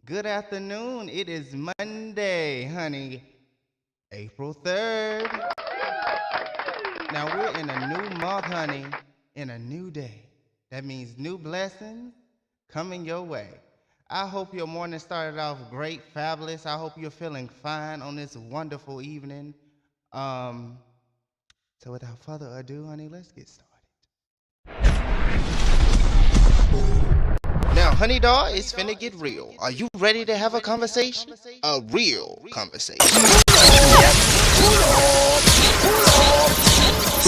Good afternoon. It is Monday, honey, April 3rd. Now we're in a new month, honey, in a new day. That means new blessings coming your way. I hope your morning started off great, fabulous. I hope you're feeling fine on this wonderful evening. Um, so without further ado, honey, let's get started. Now, honey doll, it's finna get real. Are you ready to have a conversation? A real conversation.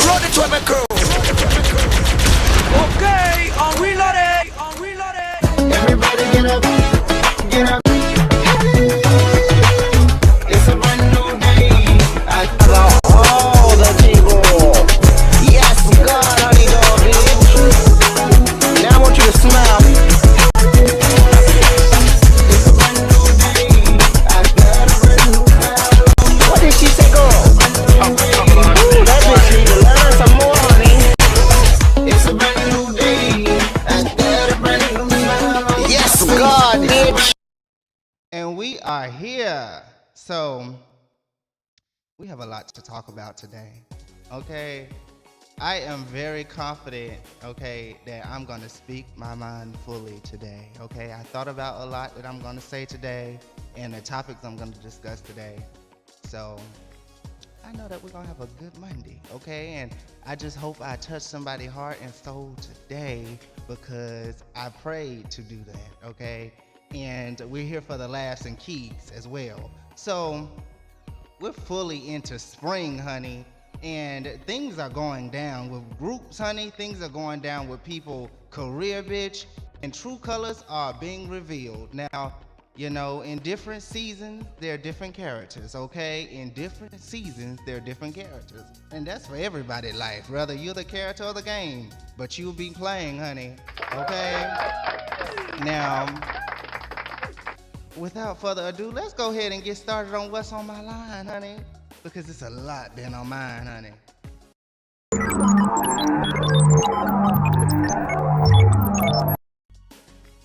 Run it to my crew. Okay, I'm reloaded. Everybody get up, get up. It's a brand new day. I got all the people. Yes, God, HONEYDOLL, bitch. Now I want you to smile. It's a brand new day. I got a brand new smile. What did she say, girl? Ooh, that bitch need to learn some more, honey. It's a brand new day. I got a brand new smile. Yes, God, bitch. And we are here. So, we have a lot to talk about today. Okay? I am very confident, okay, that I'm going to speak my mind fully today. Okay? I thought about a lot that I'm going to say today and the topics I'm going to discuss today. So, I know that we're going to have a good Monday, okay? And I just hope I touch somebody's heart and soul today because I prayed to do that, okay? And we're here for the laughs and keys as well. So we're fully into spring, honey, and things are going down with groups, honey. Things are going down with people, career, bitch, and true colors are being revealed. Now, you know, in different seasons, there are different characters, okay? In different seasons, there are different characters. And that's for everybody's life, whether you're the character or the game, but you'll be playing, honey, okay? Now, without further ado, let's go ahead and get started on what's on my line, honey, because it's a lot been on mine, honey.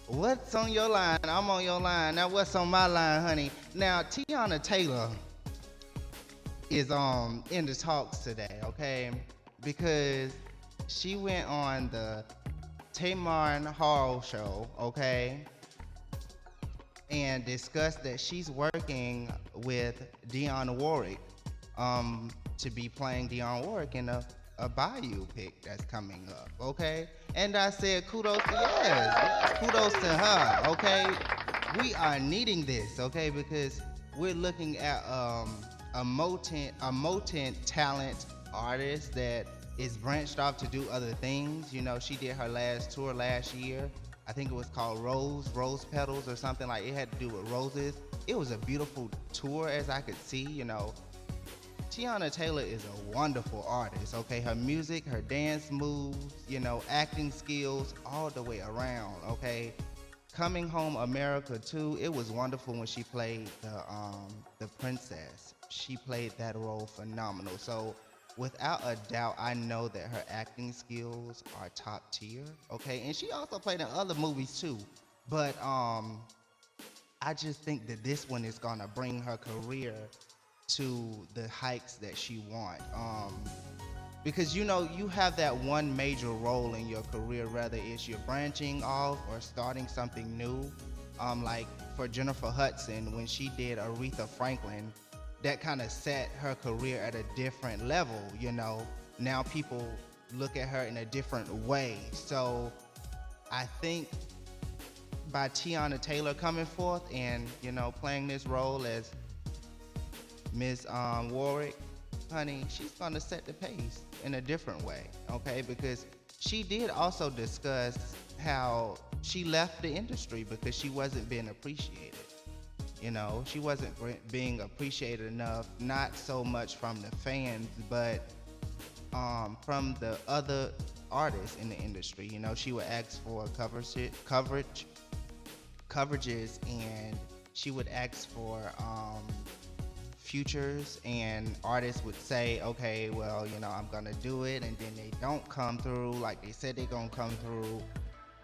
What's on your line? I'm on your line. Now, what's on my line, honey? Now, Teyana Taylor is in the talks today, okay? Because she went on the Tamar Hall show, okay? And discussed that she's working with Dionne Warwick to be playing Dionne Warwick in a biopic that's coming up, okay? And I said, kudos to yes, kudos to her, okay? We are needing this, okay? Because we're looking at a motent talent artist that is branched off to do other things. You know, she did her last tour last year. I think it was called Rose Petals or something. Like, it had to do with roses. It was a beautiful tour, as I could see, you know. Teyana Taylor is a wonderful artist, okay? Her music, her dance moves, you know, acting skills, all the way around, okay? Coming Home America too, it was wonderful when she played the princess. She played that role phenomenal. So without a doubt, I know that her acting skills are top tier, okay? And she also played in other movies too. But I just think that this one is gonna bring her career to the heights that she want. Because, you know, you have that one major role in your career, whether it's you're branching off or starting something new. Like for Jennifer Hudson, when she did Aretha Franklin, that kind of set her career at a different level, you know. Now people look at her in a different way. So I think by Teyana Taylor coming forth and, you know, playing this role as Miss Warwick, honey, she's gonna set the pace in a different way, okay? Because she did also discuss how she left the industry because she wasn't being appreciated. You know, she wasn't being appreciated enough, not so much from the fans, but from the other artists in the industry. You know, she would ask for coverages, and she would ask for futures, and artists would say, okay, well, you know, I'm gonna do it, and then they don't come through like they said they're gonna come through.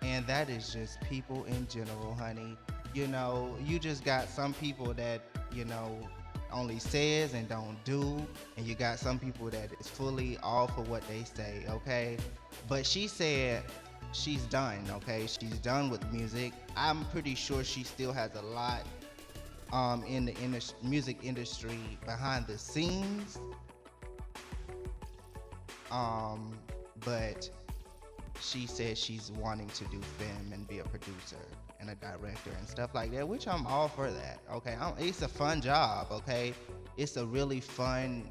And that is just people in general, honey. You just got some people that, you know, only says and don't do, and you got some people that is fully all for what they say, okay? But she said she's done, okay? She's done with music. I'm pretty sure she still has a lot in the music industry behind the scenes. But she said she's wanting to do film and be a producer and a director and stuff like that, which I'm all for that. Okay, it's a fun job. Okay, it's a really fun,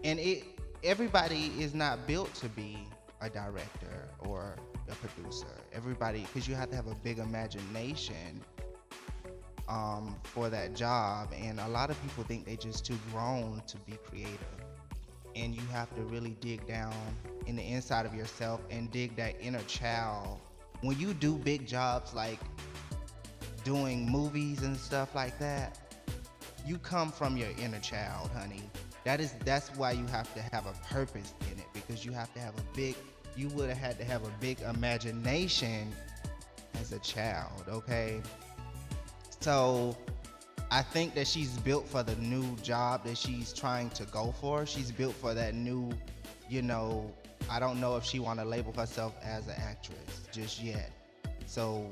and everybody is not built to be a director or a producer. Everybody, because you have to have a big imagination for that job, and a lot of people think they just too grown to be creative. And you have to really dig down in the inside of yourself and dig that inner child. When you do big jobs like doing movies and stuff like that, you come from your inner child, honey. That's why you have to have a purpose in it, because you have to have you would have had to have a big imagination as a child, okay? So I think that she's built for the new job that she's trying to go for. She's built for that new, I don't know if she want to label herself as an actress just yet. So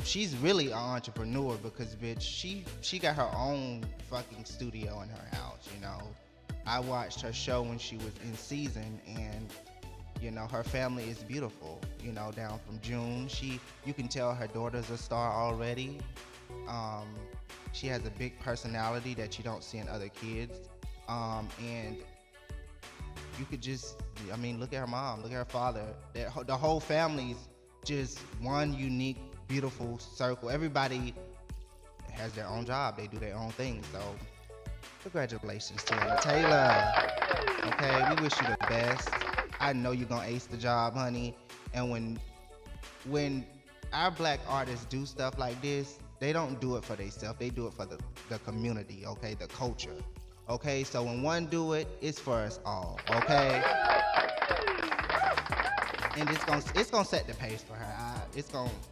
she's really an entrepreneur because, bitch, she got her own fucking studio in her house, I watched her show when she was in season, and her family is beautiful, down from June. You can tell her daughter's a star already. She has a big personality that you don't see in other kids. And you could just, look at her mom, look at her father. The whole family's just one unique, beautiful circle. Everybody has their own job. They do their own thing. So congratulations to Taylor. Okay, we wish you the best. I know you're gonna ace the job, honey. And when our black artists do stuff like this, they don't do it for themselves. They do it for the community, okay, the culture. Okay, so when one do it, it's for us all, okay? And it's gonna set the pace for her.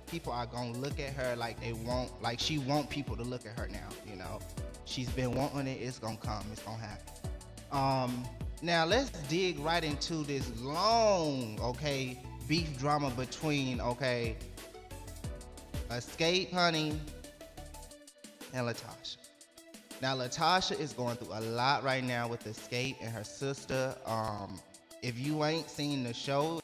People are gonna look at her like she want people to look at her now, She's been wanting it, it's gonna come, it's gonna happen. Now let's dig right into this long, okay, beef drama between, okay, Escape, honey, and Latasha. Now Latasha is going through a lot right now with Escape and her sister. If you ain't seen the show,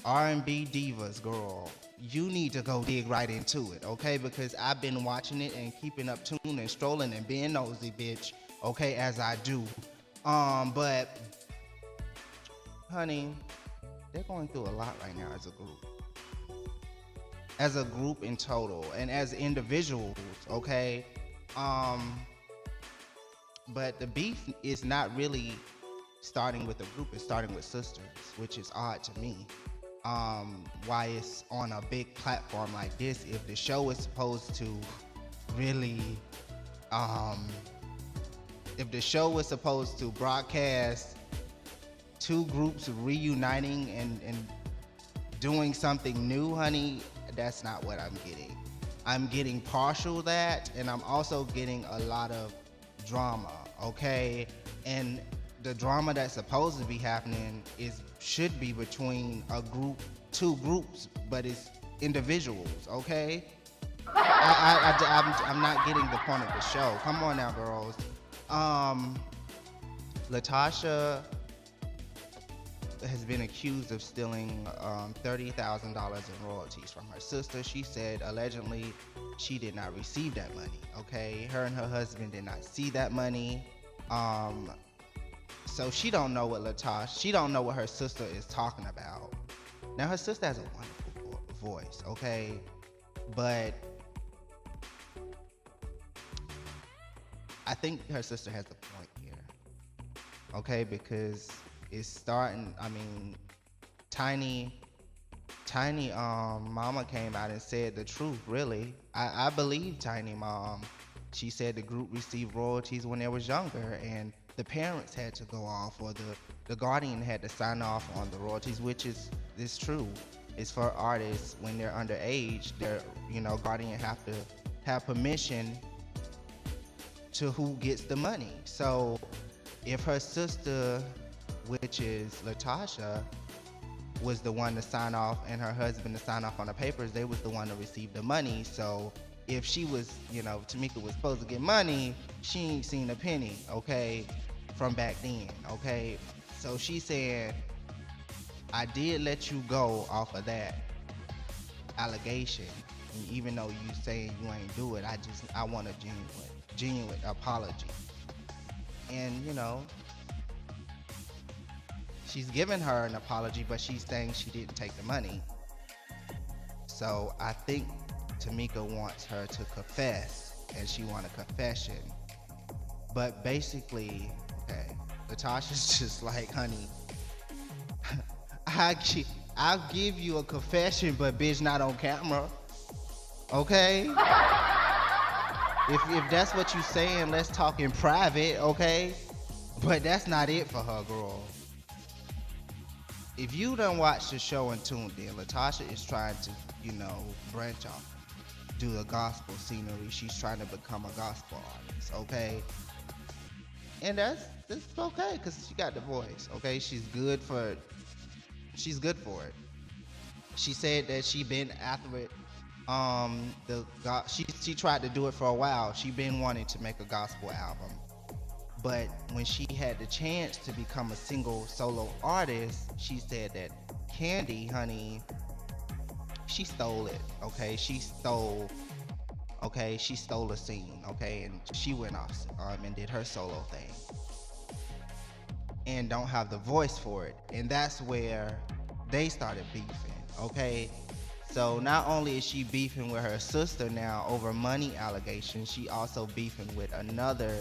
R&B Divas, girl, you need to go dig right into it, okay? Because I've been watching it and keeping up tune and strolling and being nosy, bitch, okay, as I do. But, honey, they're going through a lot right now as a group. As a group in total, and as individuals, okay? But the beef is not really starting with the group, it's starting with sisters, which is odd to me. Why it's on a big platform like this, if the show is supposed to really, if the show was supposed to broadcast two groups reuniting and doing something new, honey, that's not what I'm getting. I'm getting partial that, and I'm also getting a lot of drama, okay? And the drama that's supposed to be happening should be between two groups, but it's individuals, okay? I'm not getting the point of the show. Come on now, girls. Latasha has been accused of stealing $30,000 in royalties from her sister. She said allegedly she did not receive that money, okay? Her and her husband did not see that money. So she don't know she don't know what her sister is talking about. Now her sister has a wonderful voice, okay? But I think her sister has a point here, okay? Because it's starting, Tiny mama came out and said the truth, really. I believe Tiny mom. She said the group received royalties when they was younger, and the parents had to go off, or the guardian had to sign off on the royalties, which is true. is for artists when they're underage, their guardian have to have permission to who gets the money. So if her sister, which is Latasha, was the one to sign off and her husband to sign off on the papers, they was the one to receive the money. So if she was, Tamika was supposed to get money, she ain't seen a penny, okay, from back then, okay? So she said, I did let you go off of that allegation. And even though you saying you ain't do it, I want a genuine apology. And she's giving her an apology, but she's saying she didn't take the money. So I think Tamika wants her to confess, and she want a confession. But basically, okay, Latasha's just like, honey, I'll give you a confession, but bitch, not on camera. Okay? If that's what you saying, let's talk in private, okay? But that's not it for her, girl. If you done watched the show and tuned in, Latasha is trying to, branch off, do a gospel scenery. She's trying to become a gospel artist, okay? And that's okay, because she got the voice, okay? She's good for it. She said that she been after it. She tried to do it for a while. She been wanting to make a gospel album. But when she had the chance to become a single solo artist, she said that Candy, honey, she stole it, okay? She stole the scene, okay? And she went off and did her solo thing. And don't have the voice for it. And that's where they started beefing, okay? So not only is she beefing with her sister now over money allegations, she also beefing with another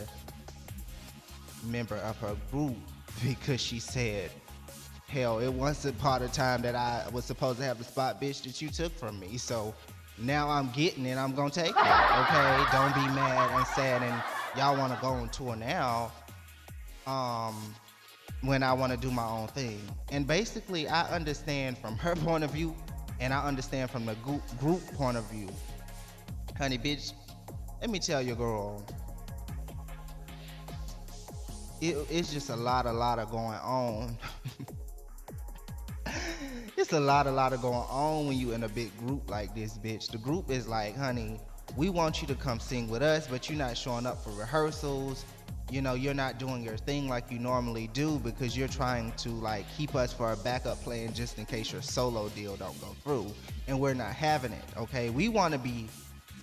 member of her group because she said, hell, it wasn't part of the time that I was supposed to have the spot, bitch, that you took from me. So now I'm getting it, I'm gonna take it, okay? Don't be mad and sad and y'all wanna go on tour now when I wanna do my own thing. And basically, I understand from her point of view and I understand from the group point of view. Honey, bitch, let me tell you, girl, it's just a lot of going on. It's a lot of going on when you in a big group like this, bitch. The group is like, honey, we want you to come sing with us, but you're not showing up for rehearsals. You're not doing your thing like you normally do because you're trying to like keep us for a backup plan just in case your solo deal don't go through. And we're not having it, okay? We want to be,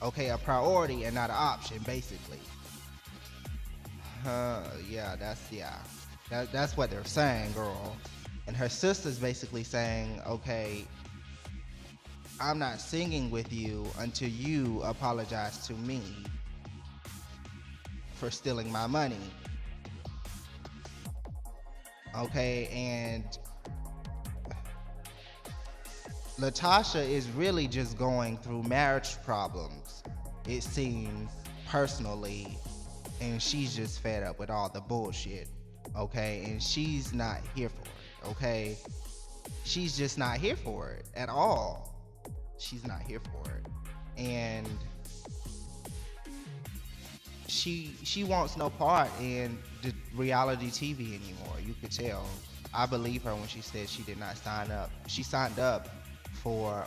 okay, a priority and not an option, basically. That's what they're saying, girl. And her sister's basically saying, okay, I'm not singing with you until you apologize to me for stealing my money. Okay, and Latasha is really just going through marriage problems, it seems, personally, and she's just fed up with all the bullshit, okay? And she's not here for it, okay? She's just not here for it at all. She's not here for it. And she wants no part in the reality TV anymore. You could tell. I believe her when she said she did not sign up. She signed up for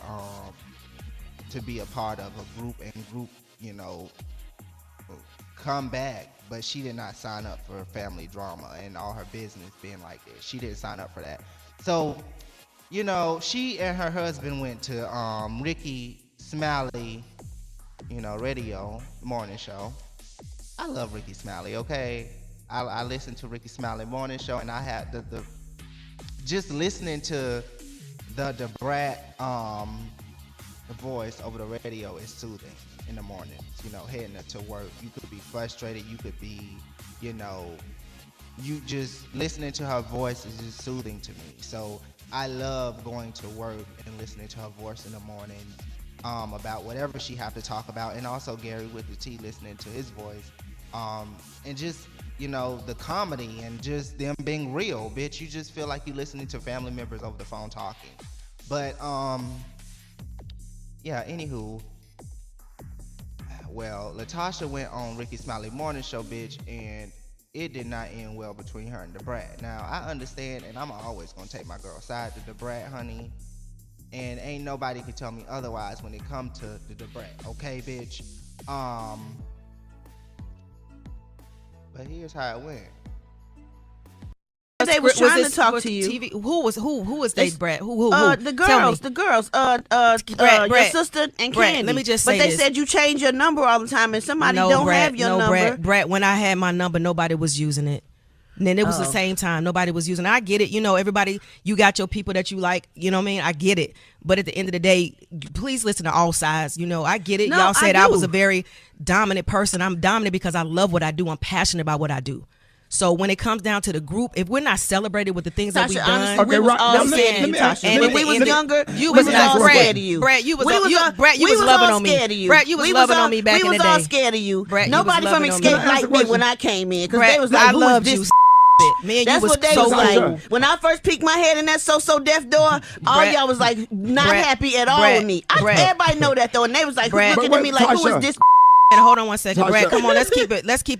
to be a part of a group come back, but she did not sign up for family drama and all her business being like this. She didn't sign up for that. So, she and her husband went to Ricky Smiley, radio morning show. I love Ricky Smiley, okay? I listen to Ricky Smiley morning show, and I had the just listening to the brat voice over the radio is soothing in the mornings. Heading to work, you could be frustrated, you could be, you just listening to her voice is just soothing to me. So I love going to work and listening to her voice in the morning about whatever she have to talk about, and also Gary with the T listening to his voice, and just the comedy and just them being real, bitch. You just feel like you listening to family members over the phone talking. But yeah. Anywho, well, Latasha went on Ricky Smiley Morning Show, bitch, and it did not end well between her and the brat. Now I understand, and I'm always gonna take my girl's side to the brat, honey. And ain't nobody can tell me otherwise when it come to the brat. Okay, bitch. But here's how it went. They was trying to talk was to you. TV, who was they, Brett? Who? The girls. Brett, your sister and Brett, Candy. let me just say But they this. said you change your number all the time, and somebody don't have your number. Brett, when I had my number, nobody was using it. And then it was the same time. Nobody was using it. I get it. You know, everybody, you got your people that you like. You know what I mean? I get it. But at the end of the day, please listen to all sides. You know, I get it. No, Y'all said I I do. was a very dominant person. I'm dominant because I love what I do. I'm passionate about what I do. So when it comes down to the group, if we're not celebrated with the things that we've done, honestly, we was all scared of you, Tasha. When we was younger, you we was was all Brett, scared of you. Brett, you was We loving on me. Brett, you was loving on me back in the day. We was all scared of you. Brett, Nobody from Escape liked me when I came in because they was like, I "Who is loved this?" you. Me and That's you was what they so was like. cool. When I first peeked my head in that so deaf door, all y'all was like not happy at all with me. Everybody know that though, and they was like looking at me like, "Who is this?" And hold on one second, Brett. Come on, let's keep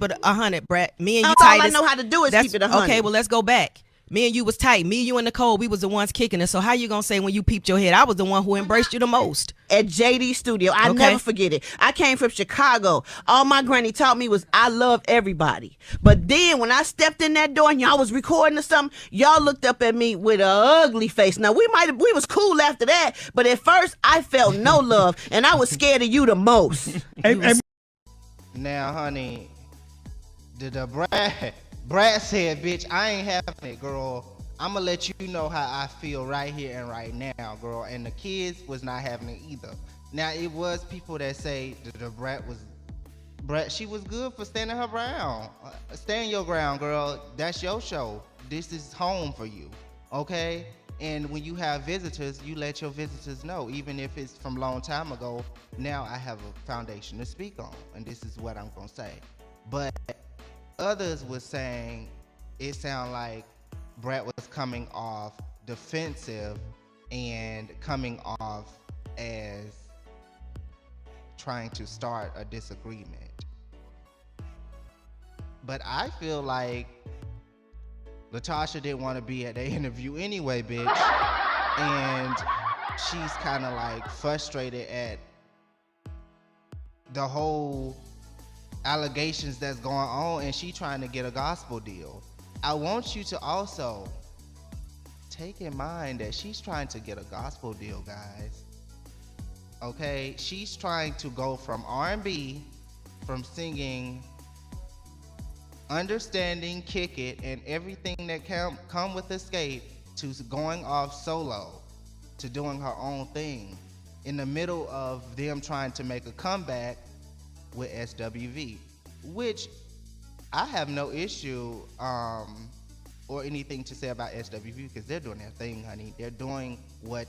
it 100, Brett. Me and you That's all tight. I know how to do is keep it 100. Okay, well let's go back. Me and you was tight. Me, you, and Nicole, we was the ones kicking it. So how you gonna say when you peeped your head, I was the one who embraced you the most? At JD Studio, I never forget it. I came from Chicago. All my granny taught me was I love everybody. But then when I stepped in that door and y'all was recording or something, y'all looked up at me with an ugly face. Now we was cool after that, but at first I felt no love, and I was scared of you the most. Now, honey, the Brad said, bitch, I ain't having it, girl. I'ma let you know how I feel right here and right now, girl. And the kids was not having it either. Now, it was people that say the Brad, she was good for standing her ground. Stand your ground, girl. That's your show. This is home for you, okay? And when you have visitors, you let your visitors know, even if it's from a long time ago. Now I have a foundation to speak on, and this is what I'm gonna say. But others was saying it sounded like Brett was coming off defensive and coming off as trying to start a disagreement. But I feel like Latasha didn't want to be at the interview anyway, bitch. And she's kind of like frustrated at the whole allegations that's going on, and she trying to get a gospel deal. I want you to also take in mind that she's trying to get a gospel deal, guys. Okay? She's trying to go from R&B, from singing Understanding, Kick It, and everything that come with Escape, to going off solo, to doing her own thing in the middle of them trying to make a comeback with SWV, which I have no issue or anything to say about SWV, because they're doing their thing, honey. They're doing what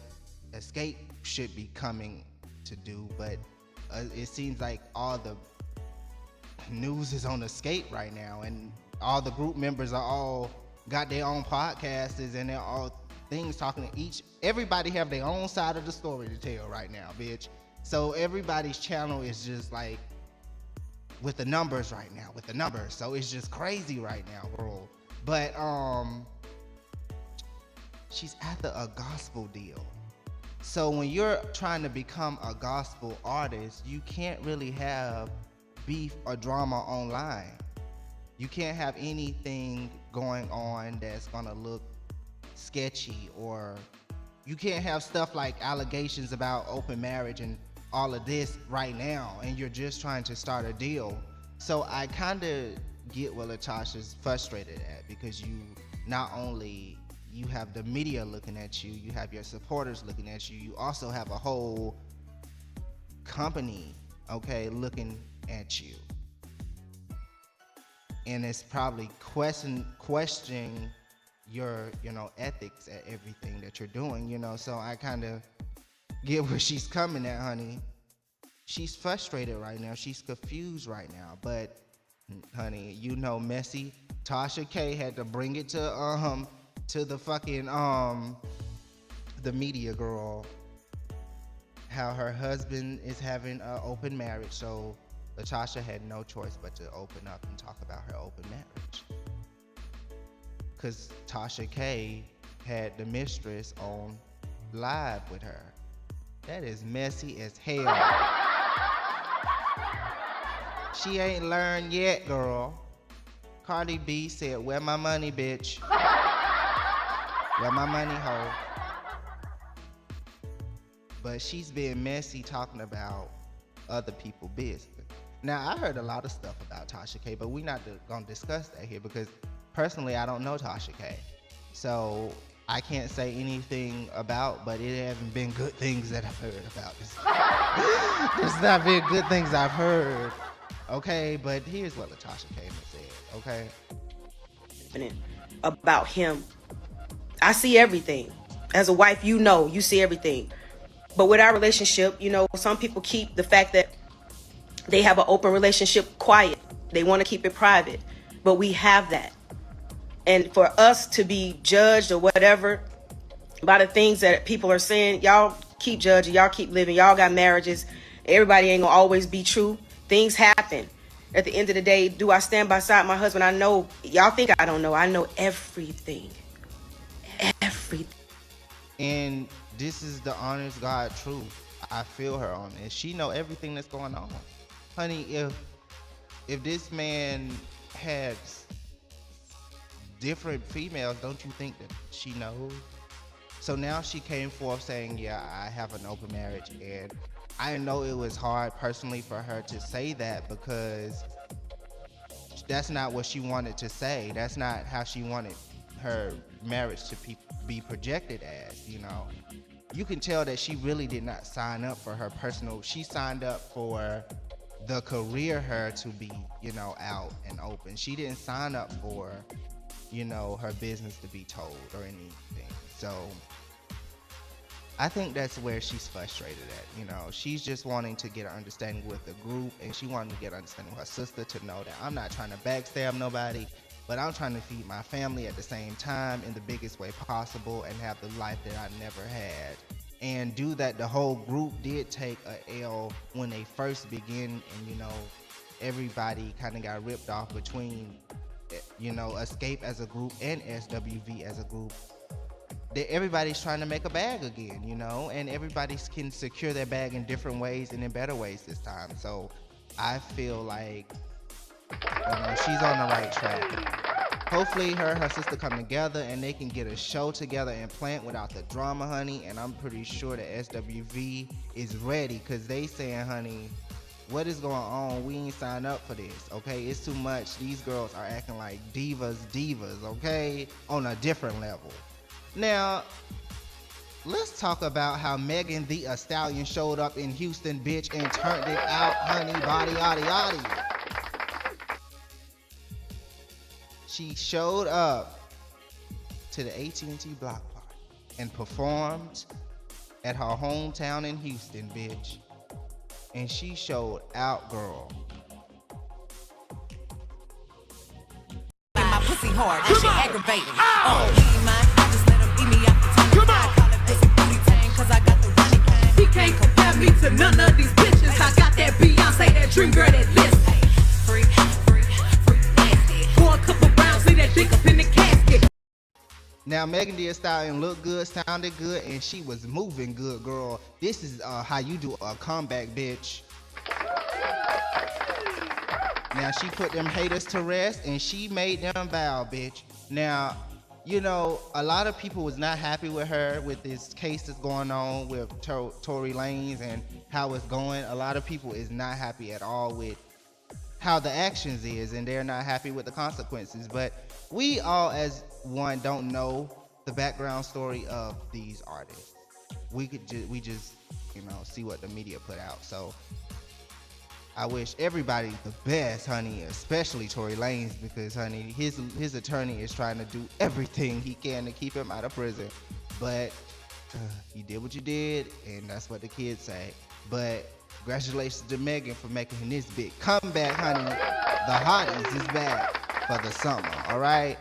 Escape should be coming to do, but it seems like all the news is on Escape right now, and all the group members are all got their own podcasters, and they're all things talking to everybody have their own side of the story to tell right now, bitch. So everybody's channel is just like with the numbers right now, so it's just crazy right now, bro. But she's after a gospel deal. So when you're trying to become a gospel artist, you can't really have beef or drama online. You can't have anything going on that's gonna look sketchy, or you can't have stuff like allegations about open marriage and all of this right now, and you're just trying to start a deal. So I kind of get what Latasha's frustrated at, because you not only you have the media looking at you, you have your supporters looking at you, you also have a whole company, okay, looking at you, and it's probably questioning your ethics at everything that you're doing, so I kind of get where she's coming at, honey. She's frustrated right now, she's confused right now, but honey, messy Tasha K had to bring it to the fucking the media girl, how her husband is having an open marriage, so Latasha had no choice but to open up and talk about her open marriage. Because Tasha K had the mistress on live with her. That is messy as hell. She ain't learned yet, girl. Cardi B said, "Where my money, bitch? Where my money, hoe?" But she's being messy talking about other people's business. Now, I heard a lot of stuff about Tasha K, but we're not gonna discuss that here because personally, I don't know Tasha K. So I can't say anything about, but it haven't been good things that I've heard about this. There's not been good things I've heard. Okay, but here's what Latasha K said, okay? About him. I see everything. As a wife, you see everything. But with our relationship, some people keep the fact that they have an open relationship quiet. They want to keep it private. But we have that. And for us to be judged or whatever by the things that people are saying, y'all keep judging, y'all keep living, y'all got marriages. Everybody ain't gonna always be true. Things happen. At the end of the day, do I stand beside my husband? I know. Y'all think I don't know. I know everything. Everything. And this is the honest God truth. I feel her on it. She know everything that's going on. Honey, if this man had different females, don't you think that she knows? So now she came forth saying, yeah, I have an open marriage, and I know it was hard personally for her to say that because that's not what she wanted to say. That's not how she wanted her marriage to be projected as, You can tell that she really did not sign up for her personal. She signed up for the career her to be, out and open. She didn't sign up for, her business to be told or anything. So I think that's where she's frustrated at. She's just wanting to get an understanding with the group, and she wanted to get an understanding with her sister to know that I'm not trying to backstab nobody, but I'm trying to feed my family at the same time in the biggest way possible and have the life that I never had. And do that. The whole group did take a L when they first began, and everybody kind of got ripped off between Escape as a group and SWV as a group. Everybody's trying to make a bag again, and everybody can secure their bag in different ways and in better ways this time. So I feel like she's on the right track. Hopefully her and her sister come together and they can get a show together and Plant without the drama, honey. And I'm pretty sure that SWV is ready, because they saying, honey, what is going on? We ain't signed up for this, okay? It's too much. These girls are acting like divas, okay? On a different level. Now, let's talk about how Megan Thee Stallion showed up in Houston, bitch, and turned it out, honey, body, yaddy, yaddy. She showed up to the AT&T block party and performed at her hometown in Houston, bitch. And she showed out, girl. My pussy hard, that shit aggravating. Just let him eat me out the tummy. I call it pussy booty tang, cause I got the running game. He can't compare me to none of these bitches. I got that Beyoncé, that dream girl, that list. Free, nasty. Pour a couple rounds, leave that dick up in the casket. Now, Megan Thee Stallion looked good, sounded good, and she was moving good, girl. This is how you do a comeback, bitch. Now, she put them haters to rest, and she made them bow, bitch. Now, a lot of people was not happy with her with this case that's going on with Tory Lanez and how it's going. A lot of people is not happy at all with how the actions is, and they're not happy with the consequences. But we all, as one, don't know the background story of these artists. We just see what the media put out. So I wish everybody the best, honey, especially Tory Lanez, because, honey, his attorney is trying to do everything he can to keep him out of prison. But you did what you did, and that's what the kids say. But congratulations to Megan for making this big comeback, honey. The hotties is back for the summer, all right?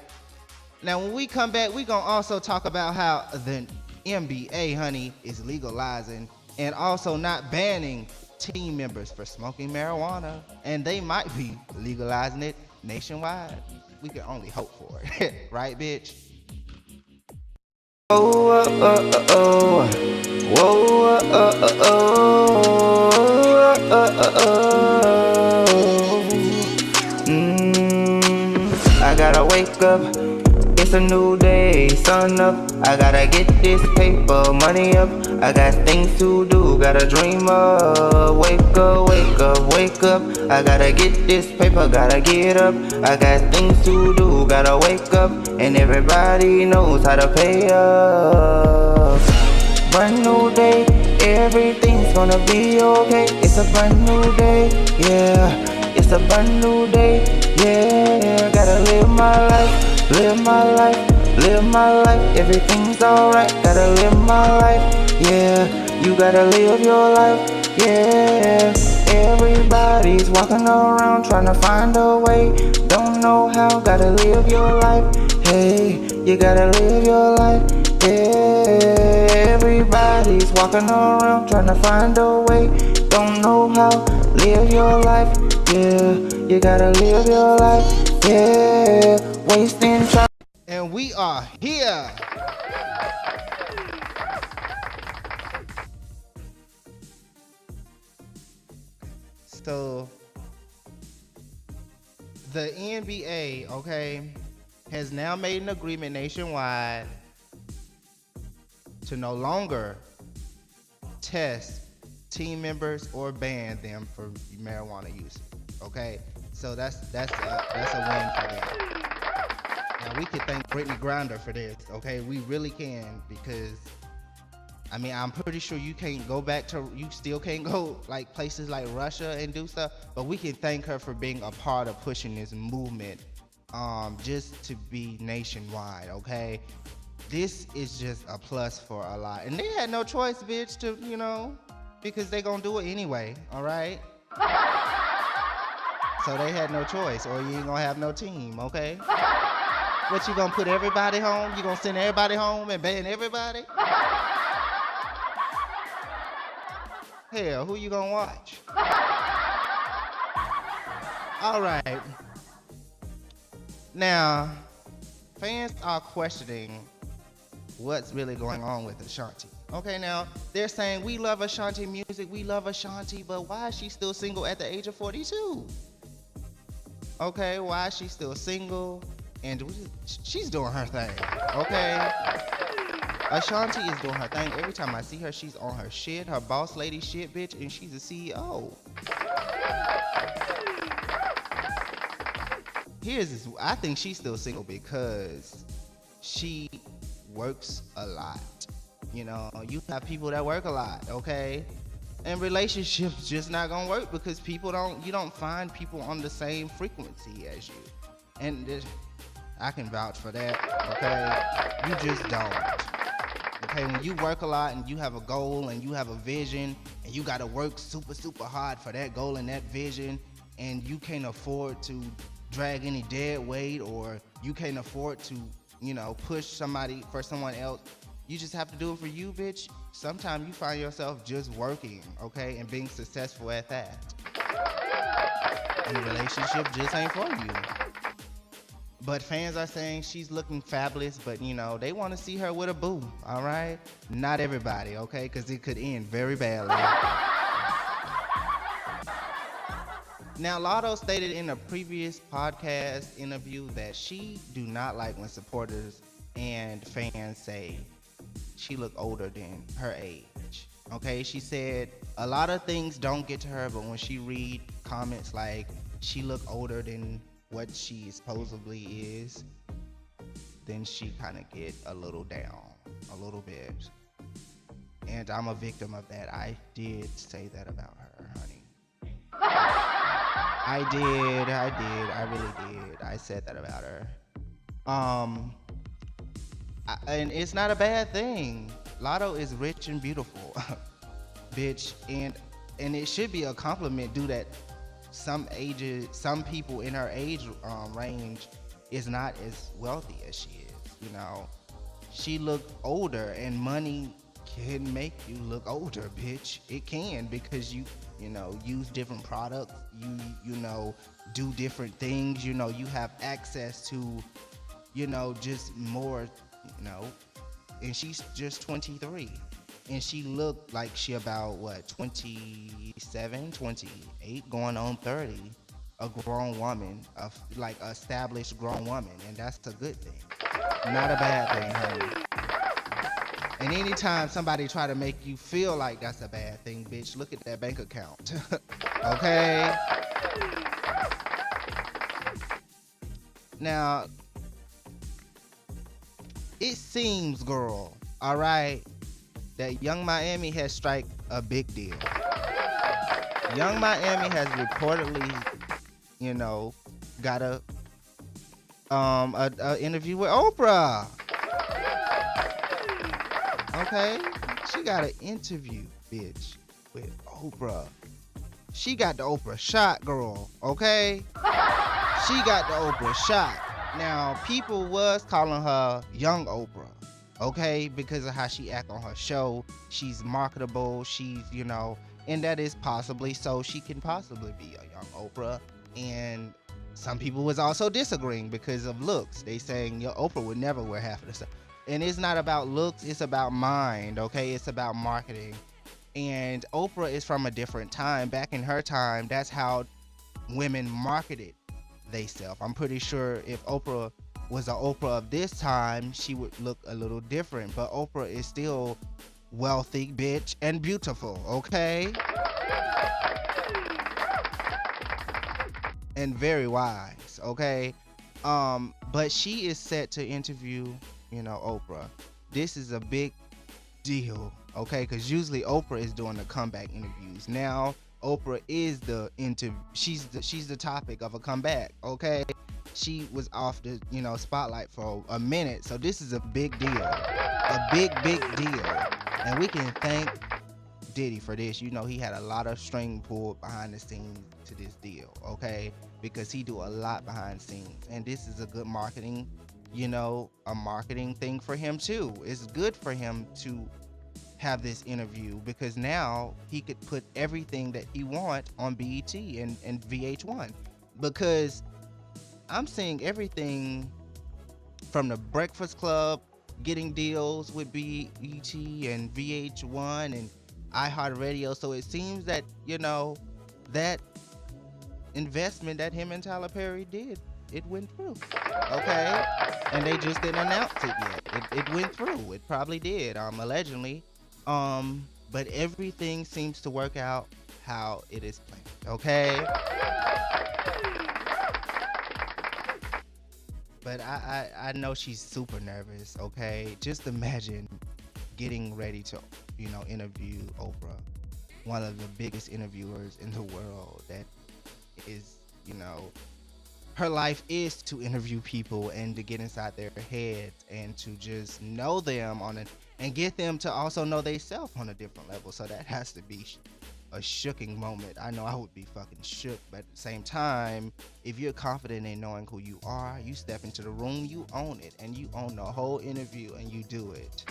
Now, when we come back, we're going to also talk about how the NBA, honey, is legalizing and also not banning team members for smoking marijuana. And they might be legalizing it nationwide. We can only hope for it. Right, bitch? Oh, oh, oh, oh. Whoa, oh, oh, oh. I gotta wake up. It's a new day, sun up. I gotta get this paper, money up. I got things to do, gotta dream up. Wake up, wake up, wake up. I gotta get this paper, gotta get up. I got things to do, gotta wake up. And everybody knows how to pay up. Brand new day, everything's gonna be okay. It's a brand new day, yeah. It's a brand new day, yeah. Gotta live my life, live my life, live my life. Everything's alright, gotta live my life, yeah. You gotta live your life, yeah. Everybody's walking around trying to find a way. Don't know how, gotta live your life, hey. You gotta live your life, yeah. Everybody's walking around trying to find a way. Don't know how, live your life, yeah. You gotta live your life, yeah. Wasting time. And we are here. So the NBA, okay, has now made an agreement nationwide to no longer test team members or ban them for marijuana use. Okay, so that's a win for them. Now we could thank Brittany Grinder for this. Okay, we really can, because I mean, I'm pretty sure you still can't go like places like Russia and do stuff, but we can thank her for being a part of pushing this movement, just to be nationwide, okay? This is just a plus for a lot. And they had no choice, bitch, because they gonna do it anyway, all right? So they had no choice, or you ain't gonna have no team, okay? What, you gonna put everybody home? You gonna send everybody home and ban everybody? Hell, who you gonna watch? All right. Now, fans are questioning what's really going on with Ashanti. Okay, now, they're saying, we love Ashanti music, we love Ashanti, but why is she still single at the age of 42? Okay, why is she still single? And she's doing her thing, okay? Ashanti is doing her thing. Every time I see her, she's on her shit, her boss lady shit, bitch, and she's a CEO. I think she's still single because she works a lot. You have people that work a lot, okay? And relationships just not gonna work because you don't find people on the same frequency as you. And I can vouch for that, okay? You just don't. Okay, when you work a lot and you have a goal and you have a vision and you gotta work super, super hard for that goal and that vision, and you can't afford to drag any dead weight, or you can't afford to, push somebody for someone else, you just have to do it for you, bitch. Sometimes you find yourself just working, okay, and being successful at that. And the relationship just ain't for you. But fans are saying she's looking fabulous, but they want to see her with a boo, all right? Not everybody, okay? Because it could end very badly. Now, Lotto stated in a previous podcast interview that she do not like when supporters and fans say she look older than her age, okay? She said a lot of things don't get to her, but when she read comments like she look older than what she supposedly is, then she kind of get a little down, a little bit. And I'm a victim of that. I did say that about her, honey. I really did. I said that about her. And it's not a bad thing. Lotto is rich and beautiful, bitch, and it should be a compliment due that some people in her age range is not as wealthy as she is. she looked older, and money can make you look older, bitch. It can, because you know, use different products, you know, do different things, you know, you have access to, you know, just more, you know. And she's just 23, and she looked like she about what, 27, 28, going on 30, a grown woman, like established grown woman, and that's a good thing, not a bad thing, honey. And anytime somebody try to make you feel like that's a bad thing, bitch, look at that bank account. Okay? Now, it seems, girl, all right, that Young Miami has strike a big deal. Young Miami has reportedly, you know, got a interview with Oprah. Okay? She got an interview, bitch, with Oprah. She got the Oprah shot, girl, okay? She got the Oprah shot. Now, people was calling her Young Oprah, okay? Because of how she act on her show. She's marketable, she's, you know, and that is possibly so. She can possibly be a Young Oprah. And some people was also disagreeing because of looks. They saying, your Oprah would never wear half of the stuff. And it's not about looks, it's about mind, okay? It's about marketing. And Oprah is from a different time. Back in her time, that's how women marketed theyself. I'm pretty sure if Oprah was an Oprah of this time, she would look a little different. But Oprah is still wealthy, bitch, and beautiful, okay? And very wise, okay? But she is set to interview, you know, Oprah. This is a big deal, okay? Because usually Oprah is doing the comeback interviews. Now Oprah is she's the topic of a comeback, okay? She was off the, you know, spotlight for a minute, so this is a big deal, a big deal, and we can thank Diddy for this. You know, he had a lot of string pulled behind the scenes to this deal, okay? Because he do a lot behind the scenes, and this is a good marketing, you know, a marketing thing for him too. It's good for him to have this interview because now he could put everything that he wants on BET and VH1, because I'm seeing everything from the Breakfast Club getting deals with BET and VH1 and iHeartRadio. So it seems that, you know, that investment that him and Tyler Perry did, it went through, okay? And they just didn't announce it yet. It went through. It probably did, allegedly. But everything seems to work out how it is planned, okay? But I know she's super nervous, okay? Just imagine getting ready to, you know, interview Oprah, one of the biggest interviewers in the world that is, you know, her life is to interview people and to get inside their heads and to just know them and get them to also know themselves on a different level. So that has to be a shooking moment. I know I would be fucking shook, but at the same time, if you're confident in knowing who you are, you step into the room, you own it, and you own the whole interview, and you do it.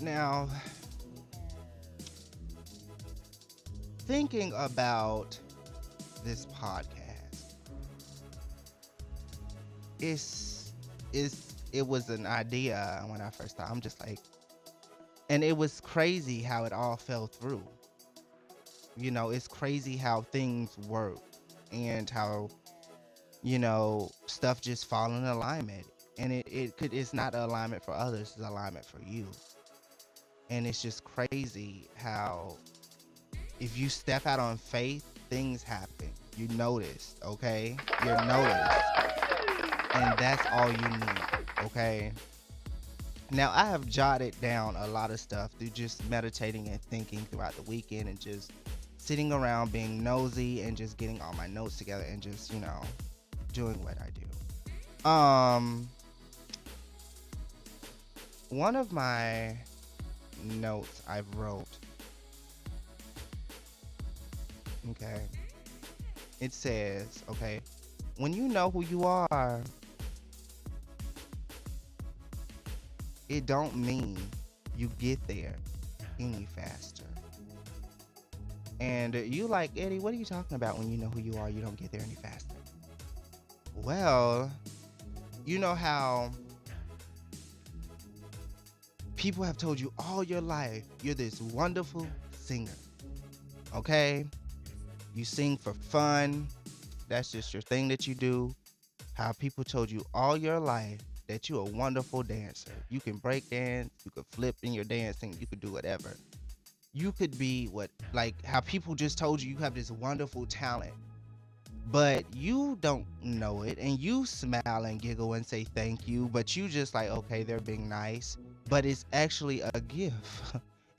Now, thinking about this podcast, it was an idea when I first started. I'm just like, and it was crazy how it all fell through. You know, it's crazy how things work and how, you know, stuff just fall in alignment. And it's not an alignment for others, it's an alignment for you. And it's just crazy how if you step out on faith, things happen. You noticed, okay? You're noticed. And that's all you need, okay? Now, I have jotted down a lot of stuff through just meditating and thinking throughout the weekend and just sitting around being nosy and just getting all my notes together and just, you know, doing what I do. One of my notes I wrote, okay, it says, okay, when you know who you are, it don't mean you get there any faster. And you like, Eddie, what are you talking about? When you know who you are, you don't get there any faster? Well, you know how people have told you all your life, you're this wonderful singer, okay? You sing for fun. That's just your thing that you do. How people told you all your life that you're a wonderful dancer. You can break dance, you could flip in your dancing, you could do whatever. You could be like how people just told you have this wonderful talent, but you don't know it, and you smile and giggle and say thank you, but you just like, okay, they're being nice, but it's actually a gift.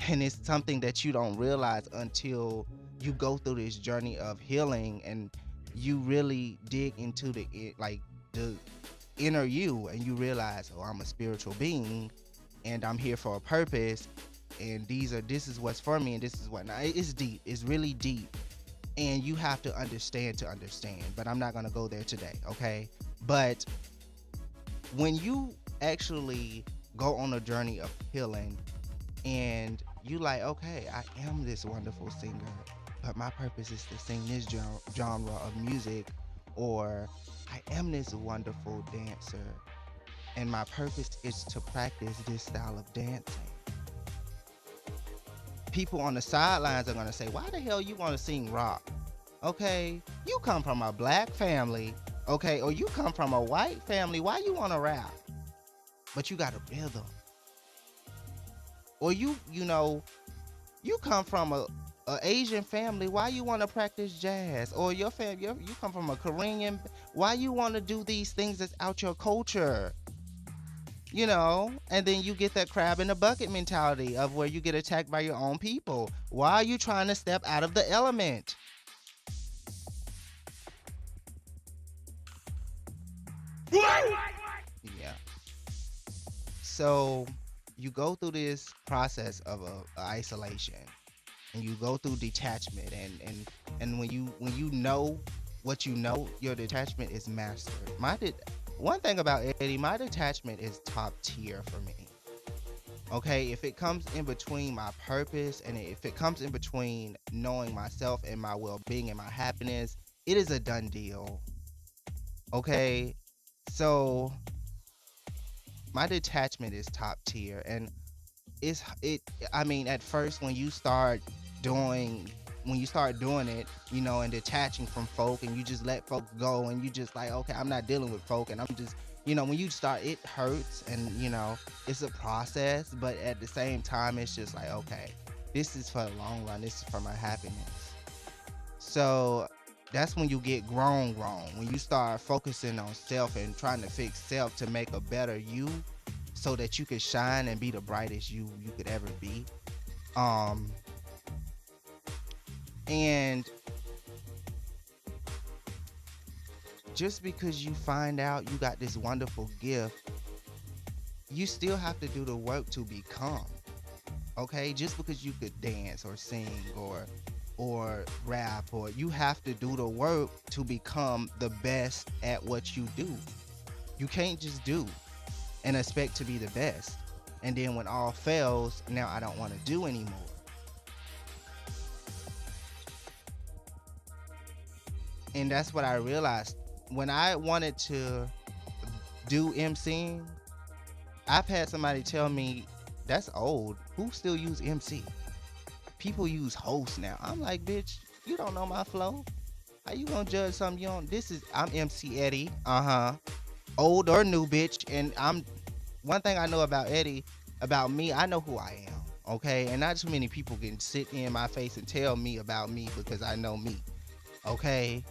And it's something that you don't realize until you go through this journey of healing and you really dig into the inner you, and you realize, oh, I'm a spiritual being and I'm here for a purpose, and this is what's for me, and this is what. Now, it's deep. It's really deep, and you have to understand, but I'm not going to go there today, okay? But when you actually go on a journey of healing and you like, okay, I am this wonderful singer, but my purpose is to sing this genre of music, or I am this wonderful dancer and my purpose is to practice this style of dancing. People on the sidelines are going to say, why the hell you want to sing rock? Okay, you come from a black family, okay, or you come from a white family, why you want to rap? But you got a rhythm. Or you come from a Asian family, why you want to practice jazz? Or your family, you come from a Korean, why you want to do these things that's out your culture? And then you get that crab in the bucket mentality of where you get attacked by your own people. Why are you trying to step out of the element? Yeah. So you go through this process of isolation, and you go through detachment, and when you know what you know, your detachment is mastered. One thing about Eddie, my detachment is top tier for me. Okay, if it comes in between my purpose, and if it comes in between knowing myself and my well-being and my happiness, it is a done deal. Okay, so my detachment is top tier, and at first when you start doing it, and detaching from folk, and you just let folk go, and you just like, okay, I'm not dealing with folk, and I'm just, when you start, it hurts, and it's a process, but at the same time, it's just like, okay, this is for the long run, this is for my happiness. So that's when you get grown, when you start focusing on self and trying to fix self to make a better you, so that you can shine and be the brightest you could ever be. And just because you find out you got this wonderful gift, you still have to do the work to become. Okay? Just because you could dance or sing or rap, or you have to do the work to become the best at what you do. You can't just do and expect to be the best, and then when all fails, now I don't want to do anymore. And that's what I realized when I wanted to do MCing. I've had somebody tell me, that's old, who still use MC? People use host now. I'm like, bitch, you don't know my flow. How you gonna judge something you don't? I'm MC Eddie, old or new, bitch. And one thing I know about Eddie, about me, I know who I am, okay? And not too many people can sit in my face and tell me about me, because I know me, okay?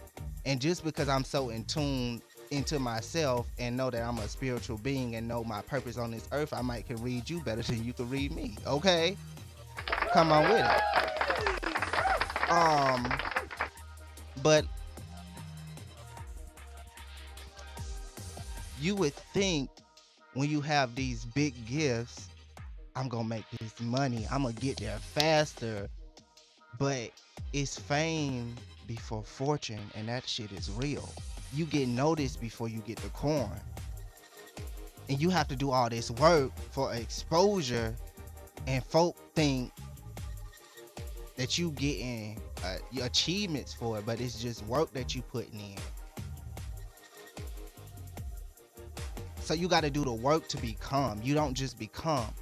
And just because I'm so in tune into myself and know that I'm a spiritual being and know my purpose on this earth, I might can read you better than you can read me, okay? Come on with it. But you would think when you have these big gifts, I'm gonna make this money, I'm gonna get there faster, but it's fame before fortune, and that shit is real. you get noticed before you get the corn. And you have to do all this work for exposure, and folk think that you getting your achievements for it, but it's just work that you putting in. So you got to do the work to become. You don't just become.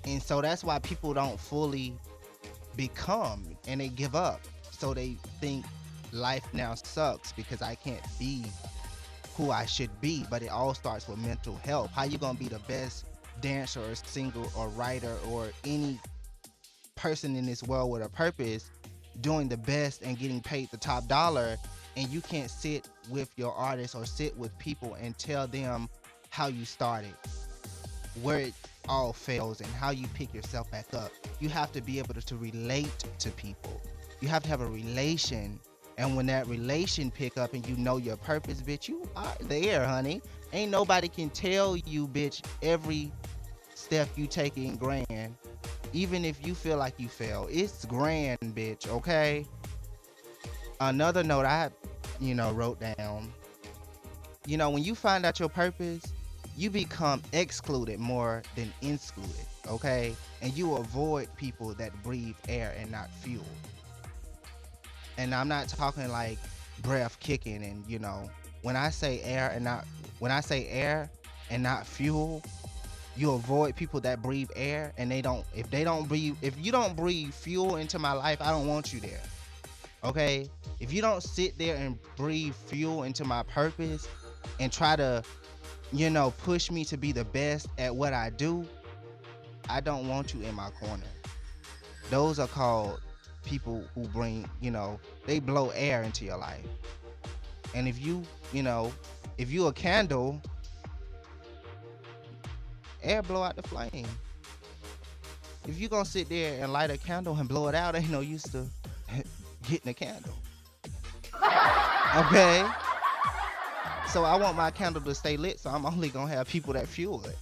And so that's why people don't fully become, and they give up. So they think life now sucks because I can't be who I should be. But it all starts with mental health. How you gonna be the best dancer or singer or writer or any person in this world with a purpose, doing the best and getting paid the top dollar, and you can't sit with your artists or sit with people and tell them how you started, where it all fails, and how you pick yourself back up? You have to be able to relate to people. You have to have a relation, and when that relation pick up and you know your purpose, bitch, you are there, honey. Ain't nobody can tell you, bitch, every step you take in grand. Even if you feel like you fail, it's grand, bitch, okay? Another note I, wrote down, when you find out your purpose, you become excluded more than excluded, okay? And you avoid people that breathe air and not fuel. And I'm not talking like breath kicking and, when I say air and not fuel, you avoid people that breathe air, and if you don't breathe fuel into my life, I don't want you there. Okay? If you don't sit there and breathe fuel into my purpose and try to, push me to be the best at what I do, I don't want you in my corner. Those are called people who bring, they blow air into your life. And if you a candle, air blow out the flame. If you gonna sit there and light a candle and blow it out, ain't no use to getting a candle. Okay? So I want my candle to stay lit, so I'm only gonna have people that fuel it.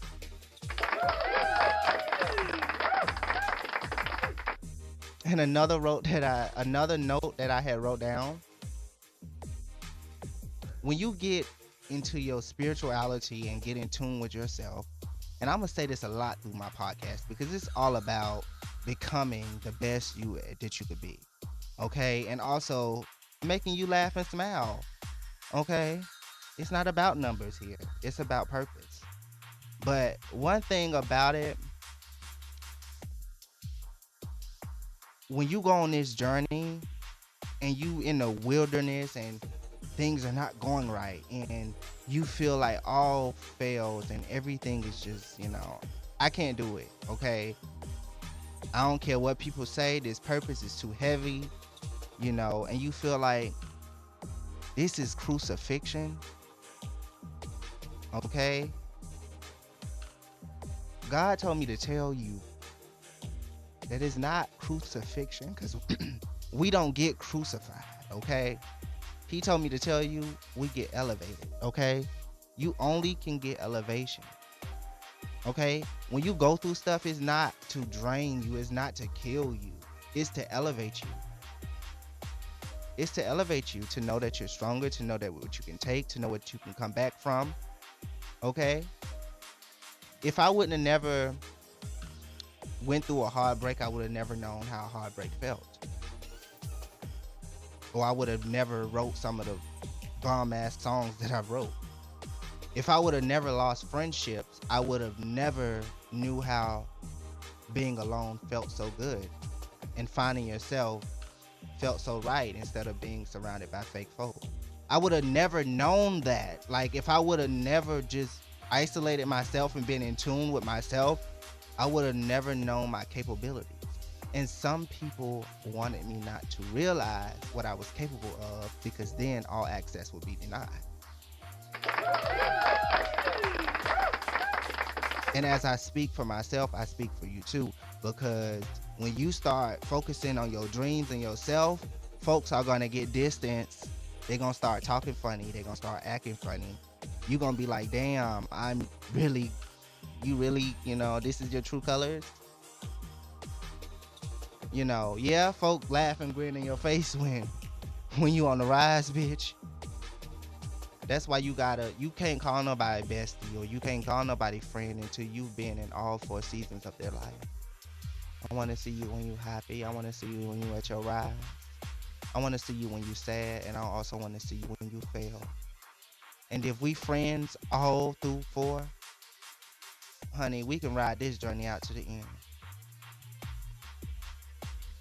And another note that I had wrote down, when you get into your spirituality and get in tune with yourself, and I'm gonna say this a lot through my podcast because it's all about becoming the best you that you could be, okay? And also making you laugh and smile, okay? It's not about numbers here. It's about purpose. But one thing about it, when you go on this journey and you in the wilderness and things are not going right and you feel like all fails and everything is just, I can't do it, okay? I don't care what people say, this purpose is too heavy, and you feel like this is crucifixion, okay? God told me to tell you that it's not crucifixion, because we don't get crucified, okay? He told me to tell you we get elevated, okay? You only can get elevation, okay? When you go through stuff, it's not to drain you, it's not to kill you, it's to elevate you. It's to elevate you, to know that you're stronger, to know that what you can take, to know what you can come back from, okay? If I wouldn't have never went through a heartbreak, I would have never known how heartbreak felt. Or I would have never wrote some of the bomb-ass songs that I wrote. If I would have never lost friendships, I would have never knew how being alone felt so good. And finding yourself felt so right instead of being surrounded by fake folk. I would have never known that. Like, if I would have never just isolated myself and been in tune with myself, I would have never known my capabilities. And some people wanted me not to realize what I was capable of, because then all access would be denied. And as I speak for myself, I speak for you too, because when you start focusing on your dreams and yourself, folks are gonna get distance. They're gonna start talking funny. They're gonna start acting funny. You're gonna be like, damn, you really, this is your true colors? Yeah, folk laugh and grin in your face when when you on the rise, bitch. That's why you can't call nobody bestie or you can't call nobody friend until you've been in all 4 seasons of their life. I want to see you when you happy. I want to see you when you at your rise. I want to see you when you sad, and I also want to see you when you fail. And if we friends all through 4, honey, we can ride this journey out to the end.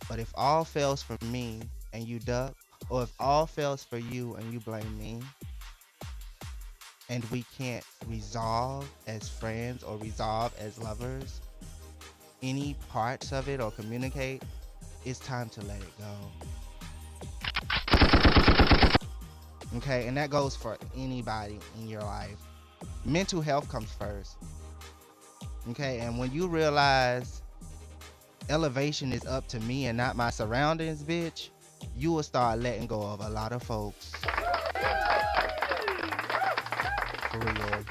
But if all fails for me and you duck, or if all fails for you and you blame me, and we can't resolve as friends or resolve as lovers, any parts of it or communicate, it's time to let it go. Okay, and that goes for anybody in your life. Mental health comes first. Okay, and when you realize elevation is up to me and not my surroundings, bitch, you will start letting go of a lot of folks. For real.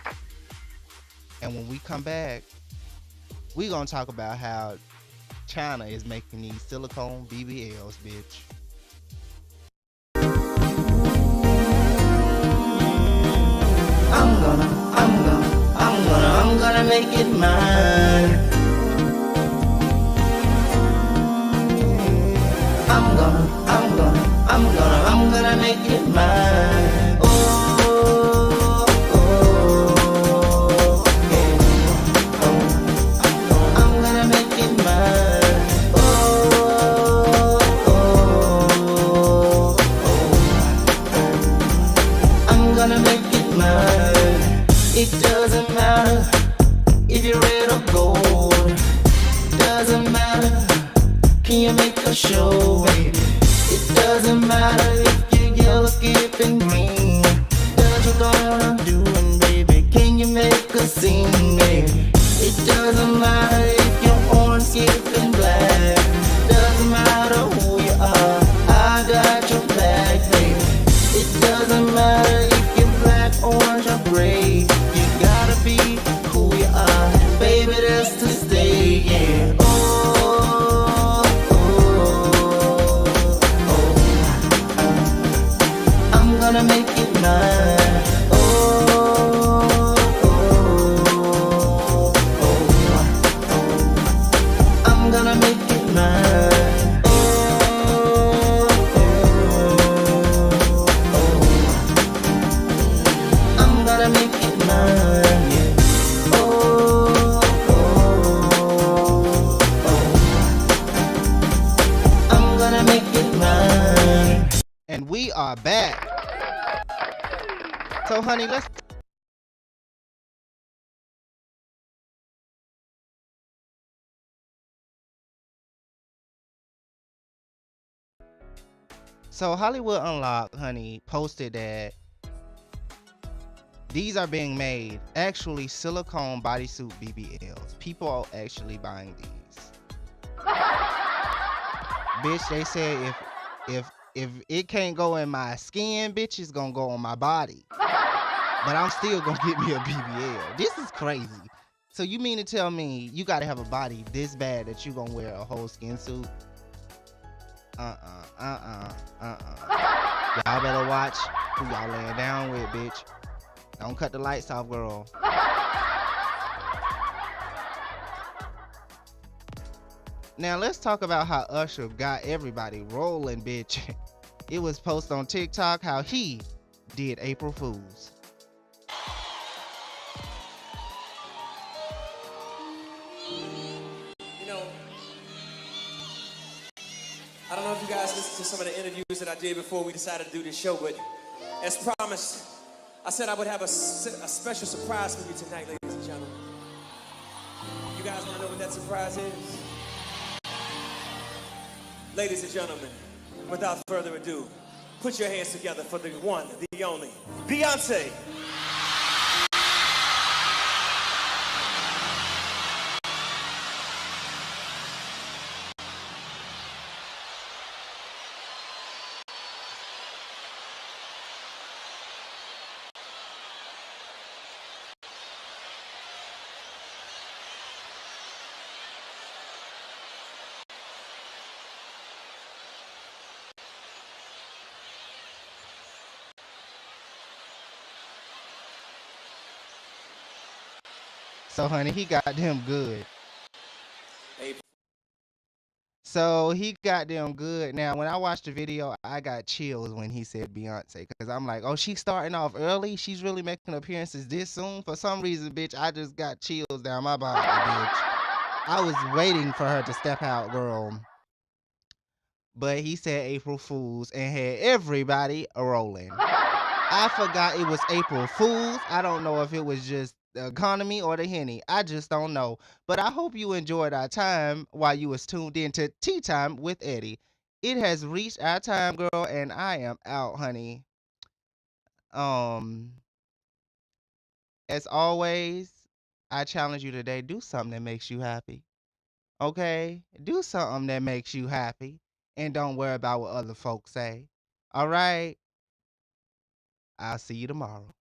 And when we come back, we gonna talk about how China is making these silicone BBLs, bitch. I'm gonna make it mine. I'm gonna make it mine. Oh, yeah. I'm gonna make it mine. I'm gonna make it mine. It doesn't matter if you're red or gold. Doesn't matter. Can you make a show, baby? It doesn't matter if you're yellow, skip, and green. Does what I'm doing, baby? Can you make a scene, baby? It doesn't matter if you're orange, skip, and black. Doesn't matter who you are. I got your back, baby. It doesn't matter if you're black, orange, or gray. You gotta be who you are, baby. That's to stay, yeah. I'm gonna make it mine. I'm gonna make it mine. I'm gonna make it mine. Yeah. I'm gonna make it mine. And we are back. So, honey, let's. So, Hollywood Unlocked, honey, posted that these are being made, actually silicone bodysuit BBLs. People are actually buying these. Bitch, they said if it can't go in my skin, bitch, it's gonna go on my body. But I'm still gonna get me a BBL. This is crazy. So you mean to tell me you gotta have a body this bad that you gonna wear a whole skin suit? Y'all better watch who y'all laying down with, bitch. Don't cut the lights off, girl. Now let's talk about how Usher got everybody rolling, bitch. It was posted on TikTok how he did April Fools. You know, I don't know if you guys listened to some of the interviews that I did before we decided to do this show, but as promised, I said I would have a special surprise for you tonight, ladies and gentlemen. You guys want to know what that surprise is? Ladies and gentlemen, without further ado, put your hands together for the one, the only, Beyoncé. So, honey, he got them good. Hey, So he got them good. Now, when I watched the video, I got chills when he said Beyonce, because I'm like, oh, she's starting off early. She's really making appearances this soon. For some reason, bitch, I just got chills down my body, bitch. I was waiting for her to step out, girl. But he said April Fools and had everybody rolling. I forgot it was April Fools. I don't know if it was just the economy or the Henny. I just don't know. But I hope you enjoyed our time while you was tuned in to Tea Time with Eddie. It has reached our time, girl, and I am out, honey. Um, as always, I challenge you today, do something that makes you happy. Okay? Do something that makes you happy. And don't worry about what other folks say. All right? I'll see you tomorrow.